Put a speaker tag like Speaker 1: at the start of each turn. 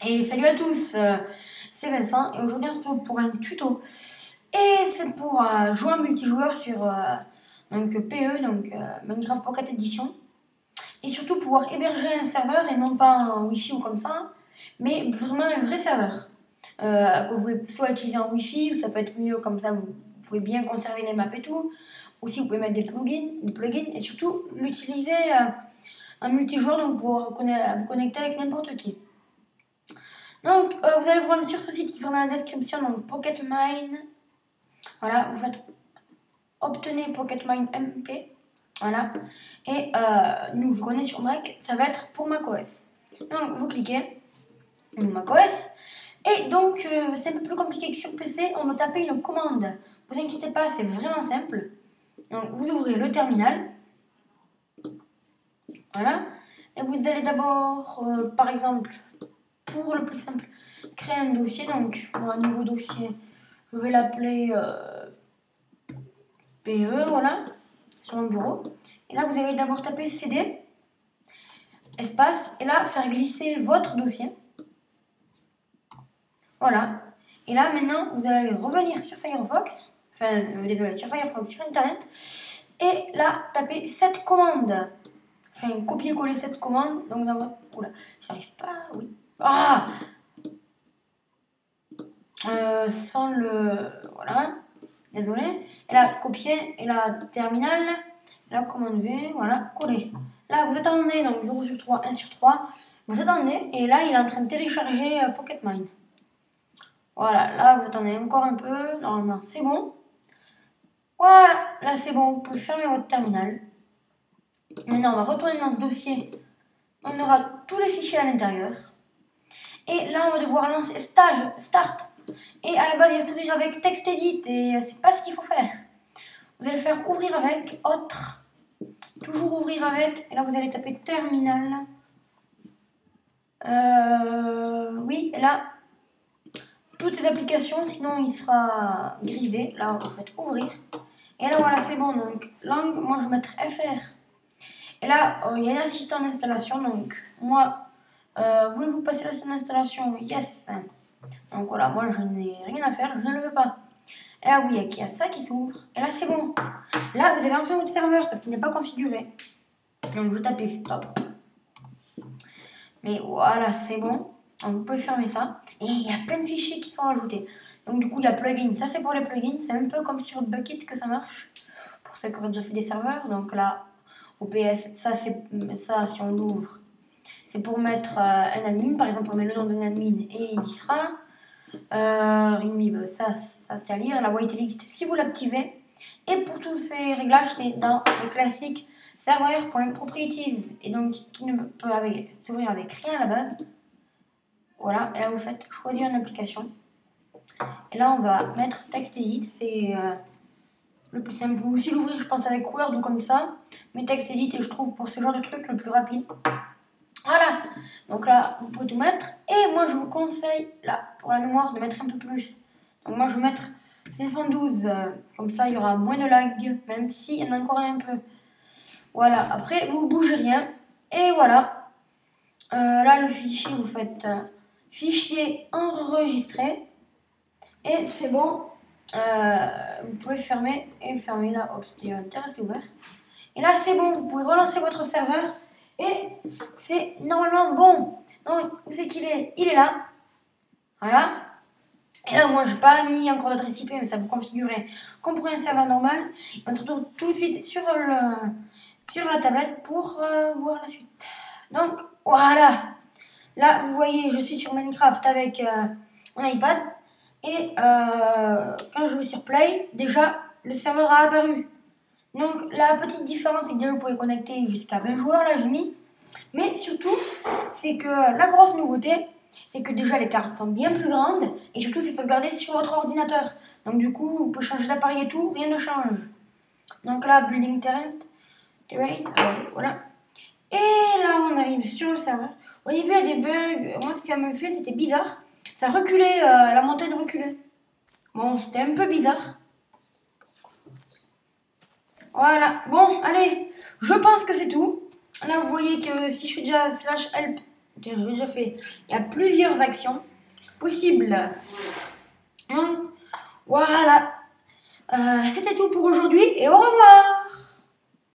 Speaker 1: Et salut à tous, c'est Vincent et aujourd'hui on se retrouve pour un tuto. Et c'est pour jouer en multijoueur sur PE, Minecraft Pocket Edition. Et surtout pouvoir héberger un serveur et non pas un Wi-Fi ou comme ça, mais vraiment un vrai serveur. Que vous pouvez soit utiliser en Wi-Fi, ou ça peut être mieux comme ça, vous pouvez bien conserver les maps et tout. Aussi vous pouvez mettre des plugins et surtout l'utiliser en multijoueur donc pour vous connecter avec n'importe qui. Donc, vous allez vous rendre sur ce site qui sera dans la description, donc Pocket Mine. Voilà, vous faites obtenez Pocket Mine MP. Voilà. Et nous, vu qu'on est sur Mac, ça va être pour macOS. Donc, vous cliquez, nous macOS. Et donc, c'est un peu plus compliqué que sur PC. On doit taper une commande. Ne vous inquiétez pas, c'est vraiment simple. Donc, vous ouvrez le terminal. Voilà. Et vous allez d'abord, par exemple, pour le plus simple, créer un dossier. Donc, un nouveau dossier, je vais l'appeler PE, voilà, sur mon bureau. Et là, vous allez d'abord taper CD, espace, et là, faire glisser votre dossier. Voilà. Et là, maintenant, vous allez revenir sur Firefox, sur Firefox, sur Internet, et là, taper cette commande. Enfin, copier-coller cette commande, donc dans votre... Oula, j'arrive pas, oui. Ah sans le... Voilà. Désolé. Et là, copier. Et là, terminal. Et là, commande V. Voilà, coller. Là, vous attendez, donc 0 sur 3, 1 sur 3. Vous attendez. Et là, il est en train de télécharger Pocket Mine. Voilà, là, vous attendez encore un peu. Normalement, c'est bon. Voilà, là, c'est bon. Vous pouvez fermer votre terminal. Maintenant, on va retourner dans ce dossier. On aura tous les fichiers à l'intérieur. Et là, on va devoir lancer Start. Et à la base, il va s'ouvrir avec TextEdit et c'est pas ce qu'il faut faire. Vous allez faire ouvrir avec, autre, toujours ouvrir avec, et là vous allez taper terminal. Oui, et là, toutes les applications, sinon il sera grisé. Là, vous faites ouvrir. Et là, voilà, c'est bon. Donc, langue, moi je vais mettre FR. Et là, il y a un assistant d'installation. Donc, moi, voulez-vous passer l'assistant d'installation? Yes. Donc voilà, moi je n'ai rien à faire, je ne le veux pas. Et là, oui, il y a ça qui s'ouvre. Et là, c'est bon. Là, vous avez enfin votre serveur, sauf qu'il n'est pas configuré. Donc, vous tapez stop. Mais voilà, c'est bon. Donc, vous pouvez fermer ça. Et il y a plein de fichiers qui sont ajoutés. Donc, du coup, il y a plugins. Ça, c'est pour les plugins. C'est un peu comme sur Bukkit que ça marche. Pour ceux qui ont déjà fait des serveurs. Donc là, OPS, ça, si on l'ouvre, c'est pour mettre un admin. Par exemple, on met le nom d'un admin et il y sera. README, ça c'est à lire. La whitelist, si vous l'activez. Et pour tous ces réglages, c'est dans le classique server.properties. Et donc, qui ne peut s'ouvrir avec rien à la base. Voilà. Et là, vous faites choisir une application. Et là, on va mettre TextEdit. C'est le plus simple. Vous pouvez aussi l'ouvrir, je pense, avec Word ou comme ça. Mais TextEdit est, je trouve, pour ce genre de truc, le plus rapide. Voilà, donc là, vous pouvez tout mettre. Et moi, je vous conseille, là, pour la mémoire, de mettre un peu plus. Donc moi, je vais mettre 512. Comme ça, il y aura moins de lag, même s'il y en a encore un peu. Voilà, après, vous ne bougez rien. Et voilà. Là, le fichier, vous faites fichier enregistré. Et c'est bon. Vous pouvez fermer et fermer là. Hop, c'était resté ouvert. Et là, c'est bon, vous pouvez relancer votre serveur. Et c'est normalement bon. Donc, où c'est qu'il est? Il est là. Voilà. Et là, moi, je n'ai pas mis encore d'adresse IP, mais ça vous configurer comme pour un serveur normal. On se retrouve tout de suite sur la tablette pour voir la suite. Donc, voilà. Là, vous voyez, je suis sur Minecraft avec mon iPad. Et quand je vais sur Play, déjà, le serveur a apparu. Donc, la petite différence, c'est que déjà, vous pouvez connecter jusqu'à 20 joueurs, là, j'ai mis. Mais surtout, c'est que la grosse nouveauté, c'est que déjà, les cartes sont bien plus grandes. Et surtout, c'est sauvegardé sur votre ordinateur. Donc, du coup, vous pouvez changer d'appareil et tout, rien ne change. Donc là, Building Terrain, voilà. Et là, on arrive sur le serveur. Au début, il y a des bugs. Moi, ce qui m'a fait, c'était bizarre. Ça reculait, la montagne reculait. Bon, c'était un peu bizarre. Voilà, bon, allez, je pense que c'est tout. Là, vous voyez que si je fais déjà /help, Tiens, je l'ai déjà fait. Il y a plusieurs actions possibles. Donc, voilà. C'était tout pour aujourd'hui et au revoir.